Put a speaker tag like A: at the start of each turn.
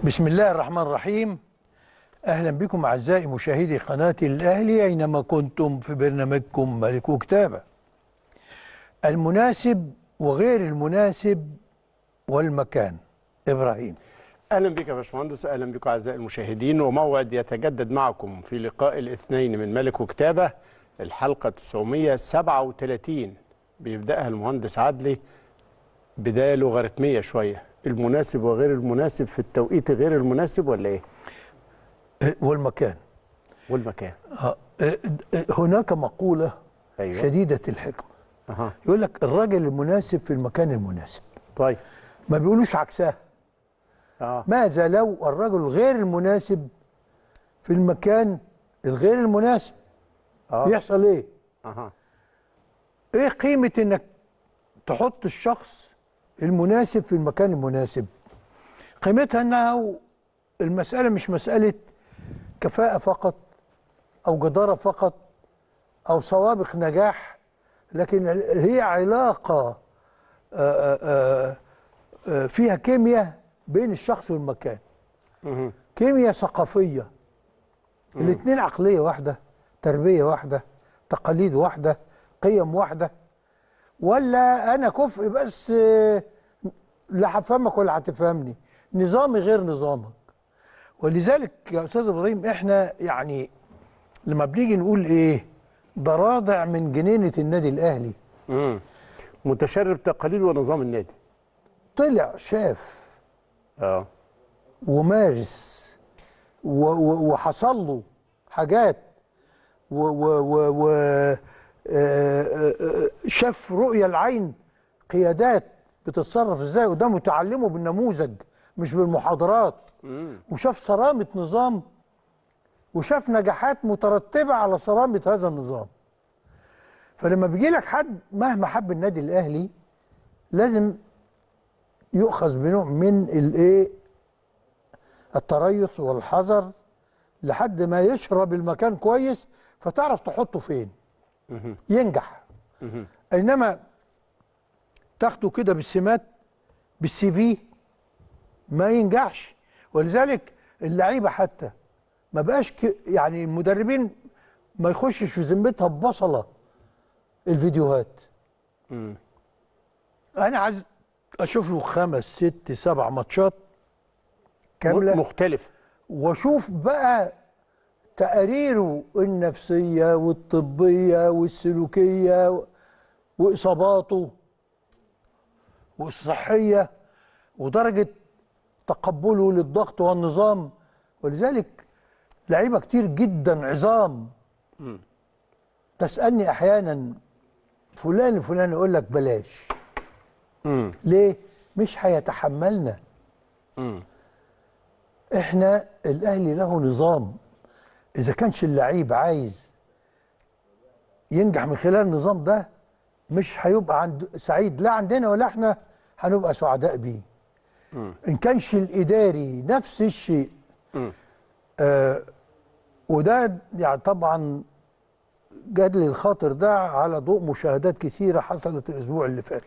A: بسم الله الرحمن الرحيم. أهلا بكم أعزائي مشاهدي قناة الأهلي أينما كنتم في برنامجكم ملك وكتابة. المناسب وغير المناسب والمكان. إبراهيم،
B: اهلا بك يا باشمهندس، اهلا بكم اعزائي المشاهدين، وموعد يتجدد معكم في لقاء الاثنين من ملك وكتابه، الحلقه 937 بيبداها المهندس عدلي بدايه لوغاريتميه شويه. المناسب وغير المناسب في التوقيت غير المناسب ولا ايه؟
A: والمكان.
B: والمكان.
A: هناك مقولة
B: أيوة.
A: شديدة الحكمة. يقول لك الراجل المناسب في المكان المناسب.
B: طيب.
A: ما بيقولوش عكسها. ماذا لو الرجل غير المناسب في المكان الغير المناسب؟ يحصل ايه؟ ايه قيمة انك تحط الشخص المناسب في المكان المناسب؟ قيمتها انها المسألة مش مسألة كفاءة فقط او جدارة فقط او سوابق نجاح، لكن هي علاقة فيها كيمياء بين الشخص والمكان. كيمياء ثقافية. الاثنين عقلية واحدة، تربية واحدة، تقاليد واحدة، قيم واحدة. ولا أنا كفء بس لا هفهمك ولا هتفهمني، نظامي غير نظامك. ولذلك يا أستاذ إبراهيم إحنا يعني لما بنيجي نقول إيه، ده راضع من جنينة النادي الأهلي.
B: متشرب تقاليد ونظام النادي.
A: طلع شاف ومارس وحصل له حاجات شاف رؤية العين، قيادات بتتصرف ازاي قدامه، تعلمه بالنموذج مش بالمحاضرات. وشاف صرامة نظام، وشاف نجاحات مترتبة على صرامة هذا النظام. فلما بيجي لك حد مهما حب النادي الأهلي لازم يؤخذ بنوع من الايه، التريث والحذر، لحد ما يشرب المكان كويس فتعرف تحطه فين ينجح. اينما تاخده كده بالسمات بالسي في ما ينجحش. ولذلك اللعيبه حتى ما بقاش يعني المدربين ما يخشش في ذمتها ببصله الفيديوهات. انا عايز اشوف له 5 6 7 ماتشات كامله
B: مختلفه،
A: واشوف بقى تقاريره النفسيه والطبيه والسلوكيه واصاباته والصحيه ودرجه تقبله للضغط والنظام. ولذلك لعيبه كتير جدا عظام تسالني احيانا فلان الفلاني، يقول لك بلاش. ليه؟ مش هيتحملنا. احنا الاهلي له نظام، اذا كانش اللعيب عايز ينجح من خلال النظام ده مش هيبقى سعيد، لا عندنا ولا احنا هنبقى سعداء بيه. ان كانش الاداري نفس الشيء. وده يعني طبعا جاد لي الخاطر ده على ضوء مشاهدات كثيره حصلت الاسبوع اللي فات.